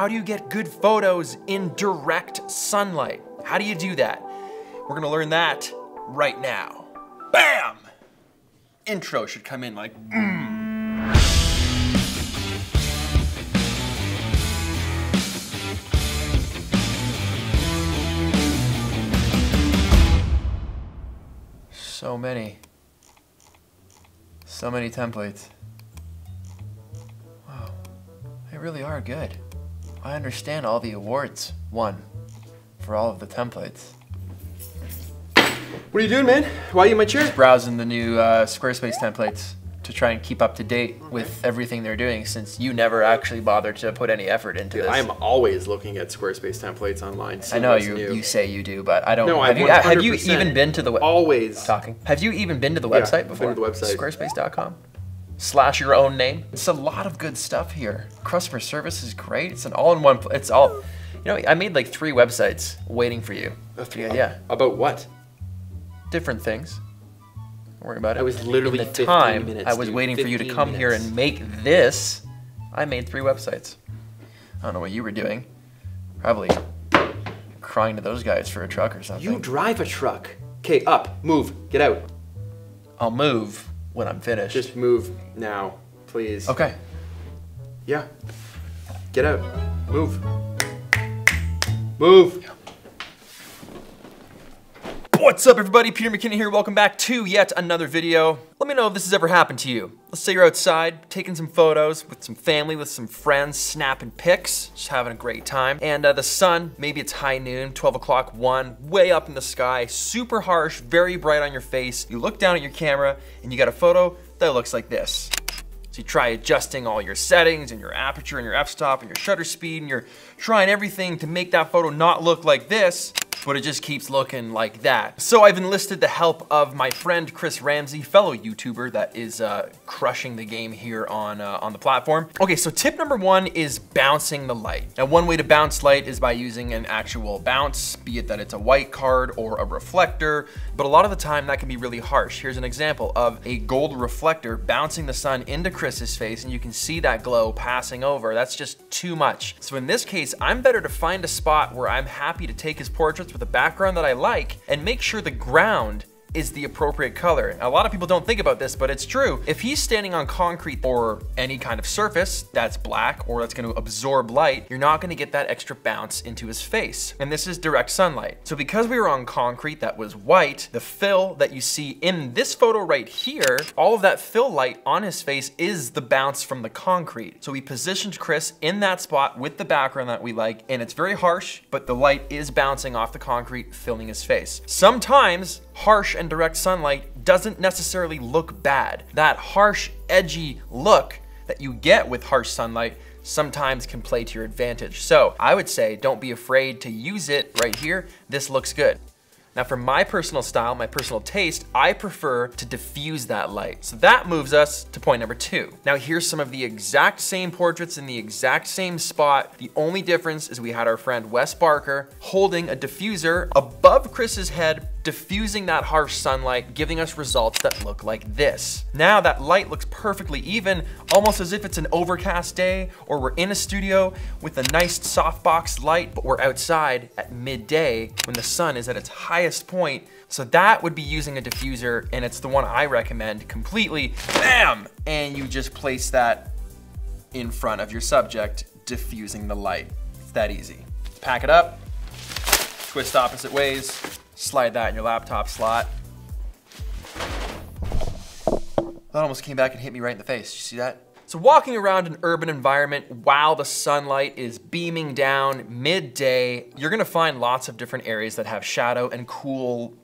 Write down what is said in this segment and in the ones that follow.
how do you get good photos in direct sunlight? How do you do that? We're gonna learn that right now. Bam! Intro should come in like, So many templates. Wow, they really are good. I understand all the awards won for all of the templates. What are you doing, man? Why are you in my chair? Just browsing the new Squarespace templates to try and keep up to date with everything they're doing, since you never actually bothered to put any effort into this. I am always looking at Squarespace templates online. I know you say you do, but I don't. No, have you even been to the always talking? Have you even been to the website before? Been to the website. Squarespace.com/ your own name. It's a lot of good stuff here. Customer service is great. It's an all-in-one. It's all. You know, I made like 3 websites waiting for you. Yeah. About what? Different things. Don't worry about it. I was literally in the time I was waiting for you to come here and make this. I made 3 websites. I don't know what you were doing. Probably crying to those guys for a truck or something. You drive a truck. Okay, up, move, get out. I'll move when I'm finished. Just move now, please. Okay. Yeah. Get out. Move. Move. What's up, everybody? Peter McKinnon here. Welcome back to yet another video. Let me know if this has ever happened to you. Let's say you're outside, taking some photos with some family, with some friends, snapping pics, just having a great time. And the sun, maybe it's high noon, 12 o'clock, 1, way up in the sky, super harsh, very bright on your face. You look down at your camera and you got a photo that looks like this. So you try adjusting all your settings and your aperture and your f-stop and your shutter speed, and you're trying everything to make that photo not look like this, but it just keeps looking like that. So I've enlisted the help of my friend Chris Ramsey, fellow YouTuber that is crushing the game here on the platform. Okay, so tip number 1 is bouncing the light. Now, one way to bounce light is by using an actual bounce, be it that it's a white card or a reflector, but a lot of the time that can be really harsh. Here's an example of a gold reflector bouncing the sun into Chris's face, and you can see that glow passing over. That's just too much. So in this case, I'm better to find a spot where I'm happy to take his portraits with a background that I like and make sure the ground is the appropriate color. A lot of people don't think about this, but it's true. If he's standing on concrete or any kind of surface that's black or that's gonna absorb light, you're not gonna get that extra bounce into his face. And this is direct sunlight. So because we were on concrete that was white, the fill that you see in this photo right here, all of that fill light on his face is the bounce from the concrete. So we positioned Chris in that spot with the background that we like, and it's very harsh, but the light is bouncing off the concrete, filling his face. Sometimes harsh and direct sunlight doesn't necessarily look bad. That harsh, edgy look that you get with harsh sunlight sometimes can play to your advantage. So I would say don't be afraid to use it right here. This looks good. Now, for my personal style, my personal taste, I prefer to diffuse that light. So that moves us to point number 2. Now, here's some of the exact same portraits in the exact same spot. The only difference is we had our friend Wes Barker holding a diffuser above Chris's head, diffusing that harsh sunlight, giving us results that look like this. Now that light looks perfectly even, almost as if it's an overcast day, or we're in a studio with a nice softbox light, but we're outside at midday when the sun is at its highest point. So that would be using a diffuser, and it's the one I recommend completely. Bam! And you just place that in front of your subject, diffusing the light. It's that easy. Pack it up, twist opposite ways, slide that in your laptop slot. That almost came back and hit me right in the face. You see that? So walking around an urban environment while the sunlight is beaming down midday, you're gonna find lots of different areas that have shadow and cool,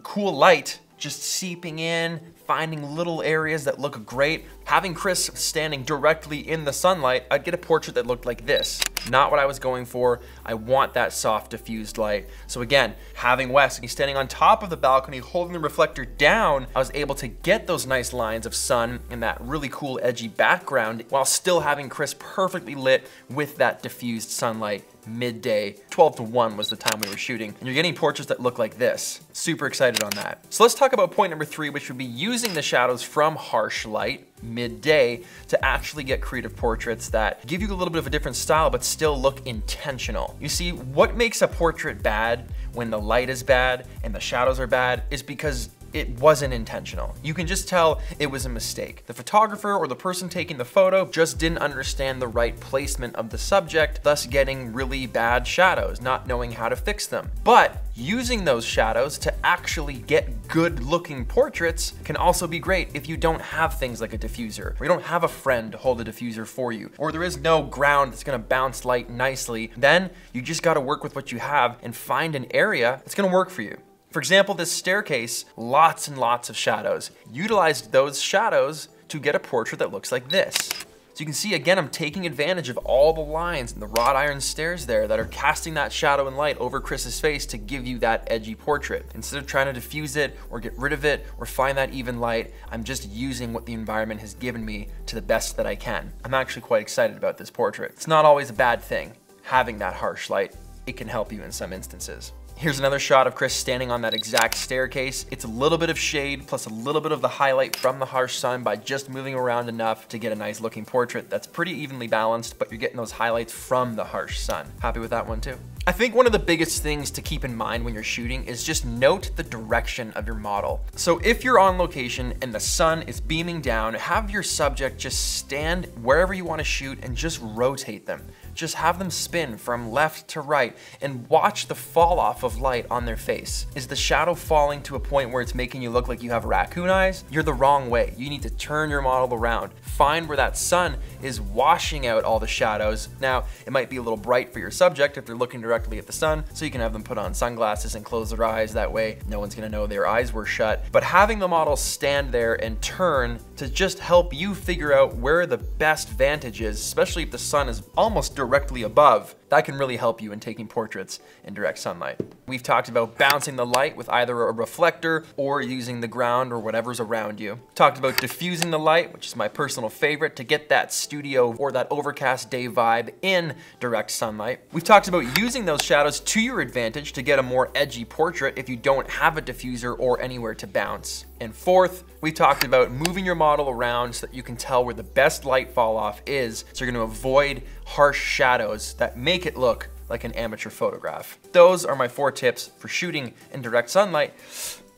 cool light just seeping in, finding little areas that look great. Having Chris standing directly in the sunlight, I'd get a portrait that looked like this. Not what I was going for. I want that soft diffused light. So again, having Wes, he's standing on top of the balcony, holding the reflector down, I was able to get those nice lines of sun and that really cool edgy background while still having Chris perfectly lit with that diffused sunlight. Midday, 12 to 1 was the time we were shooting. And you're getting portraits that look like this. Super excited on that. So let's talk about point number 3, which would be using using the shadows from harsh light, midday, to actually get creative portraits that give you a little bit of a different style but still look intentional. You see, what makes a portrait bad when the light is bad and the shadows are bad is because it wasn't intentional. You can just tell it was a mistake. The photographer or the person taking the photo just didn't understand the right placement of the subject, thus getting really bad shadows, not knowing how to fix them. But using those shadows to actually get good looking portraits can also be great if you don't have things like a diffuser, or you don't have a friend to hold a diffuser for you, or there is no ground that's gonna bounce light nicely. Then you just gotta work with what you have and find an area that's gonna work for you. For example, this staircase, lots and lots of shadows. Utilized those shadows to get a portrait that looks like this. So you can see, again, I'm taking advantage of all the lines and the wrought iron stairs there that are casting that shadow and light over Chris's face to give you that edgy portrait. Instead of trying to diffuse it or get rid of it or find that even light, I'm just using what the environment has given me to the best that I can. I'm actually quite excited about this portrait. It's not always a bad thing, having that harsh light. It can help you in some instances. Here's another shot of Chris standing on that exact staircase. It's a little bit of shade plus a little bit of the highlight from the harsh sun by just moving around enough to get a nice looking portrait that's pretty evenly balanced, but you're getting those highlights from the harsh sun. Happy with that one too? I think one of the biggest things to keep in mind when you're shooting is just note the direction of your model. So if you're on location and the sun is beaming down, have your subject just stand wherever you want to shoot and just rotate them. Just have them spin from left to right and watch the fall off of light on their face. Is the shadow falling to a point where it's making you look like you have raccoon eyes? You're the wrong way. You need to turn your model around. Find where that sun is washing out all the shadows. Now, it might be a little bright for your subject if they're looking directly at the sun, so you can have them put on sunglasses and close their eyes. That way, no one's gonna know their eyes were shut. But having the model stand there and turn to just help you figure out where the best vantage is, especially if the sun is almost directly above, that can really help you in taking portraits in direct sunlight. We've talked about bouncing the light with either a reflector or using the ground or whatever's around you. Talked about diffusing the light, which is my personal favorite, to get that studio or that overcast day vibe in direct sunlight. We've talked about using those shadows to your advantage to get a more edgy portrait if you don't have a diffuser or anywhere to bounce. And fourth, we talked about moving your model around so that you can tell where the best light fall off is, so you're gonna avoid harsh shadows that make it look like an amateur photograph. Those are my 4 tips for shooting in direct sunlight,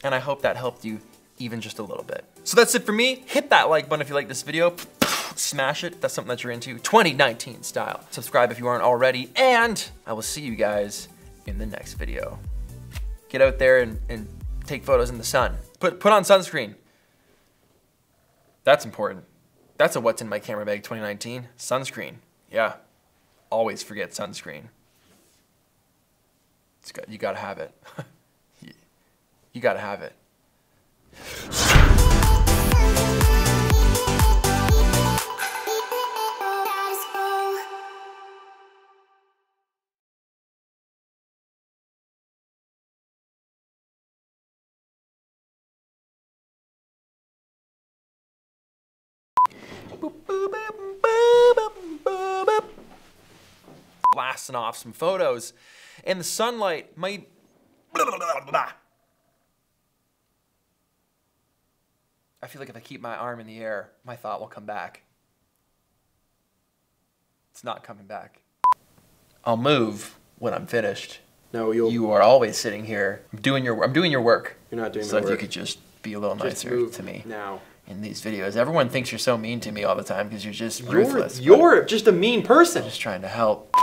and I hope that helped you even just a little bit. So that's it for me. Hit that like button if you like this video. Smash it if that's something that you're into, 2019 style. Subscribe if you aren't already, and I will see you guys in the next video. Get out there and take photos in the sun. Put on sunscreen. That's important. That's a what's in my camera bag 2019, sunscreen. Yeah, always forget sunscreen. You gotta have it. You gotta have it. Blasting off some photos, and the sunlight might. I feel like if I keep my arm in the air, my thought will come back. It's not coming back. I'll move when I'm finished. No, you are always sitting here. I'm doing your work. You're not doing my So work. if you could just be a little Just nicer move to me now. in these videos. Everyone thinks you're so mean to me all the time because you're just ruthless. You're just a mean person. I'm just trying to help.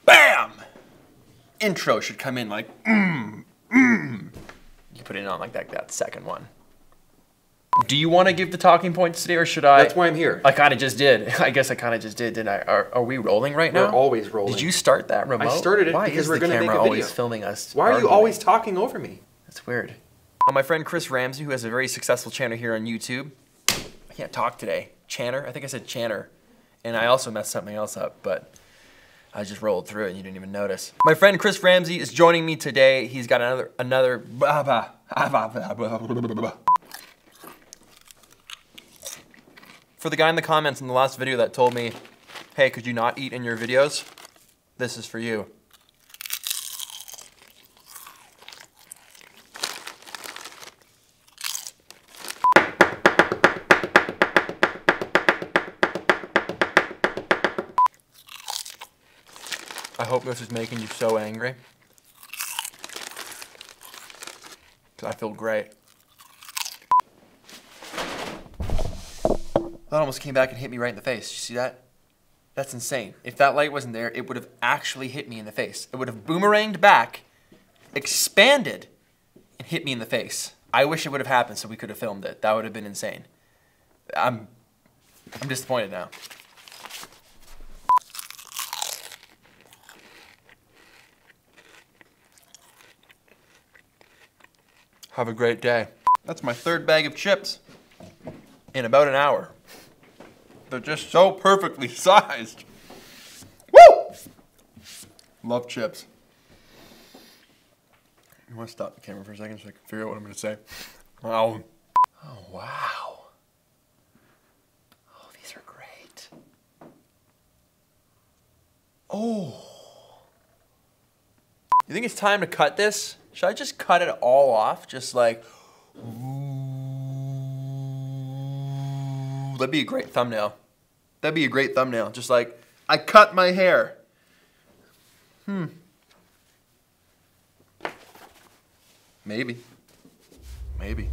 Bam! Intro should come in like, You put it on like that second one. Do you want to give the talking points today, or should I? That's why I'm here. I kind of just did. I guess I kind of just did, didn't I? Are we rolling right now? We're always rolling. Did you start that remote? I started it Why because is we're the going to make camera a video. always filming us? Why are you arguing? always talking over me? That's weird. My friend Chris Ramsey, who has a very successful channel here on YouTube. I can't talk today. Channer? I think I said Channer. And I also messed something else up, but I just rolled through it and you didn't even notice. My friend Chris Ramsey is joining me today. He's got another For the guy in the comments in the last video that told me, hey, could you not eat in your videos? This is for you. I hope this is making you so angry. Because I feel great. That almost came back and hit me right in the face. You see that? That's insane. If that light wasn't there, it would have actually hit me in the face. It would have boomeranged back, expanded, and hit me in the face. I wish it would have happened so we could have filmed it. That would have been insane. I'm disappointed now. Have a great day. That's my third bag of chips in about an hour. They're just so perfectly sized. Woo! Love chips. You want to stop the camera for a second so I can figure out what I'm going to say? Oh, wow. Oh, these are great. Oh. You think it's time to cut this? Should I just cut it all off? Just like, ooh. That'd be a great thumbnail. That'd be a great thumbnail. Just like, I cut my hair. Maybe. Maybe.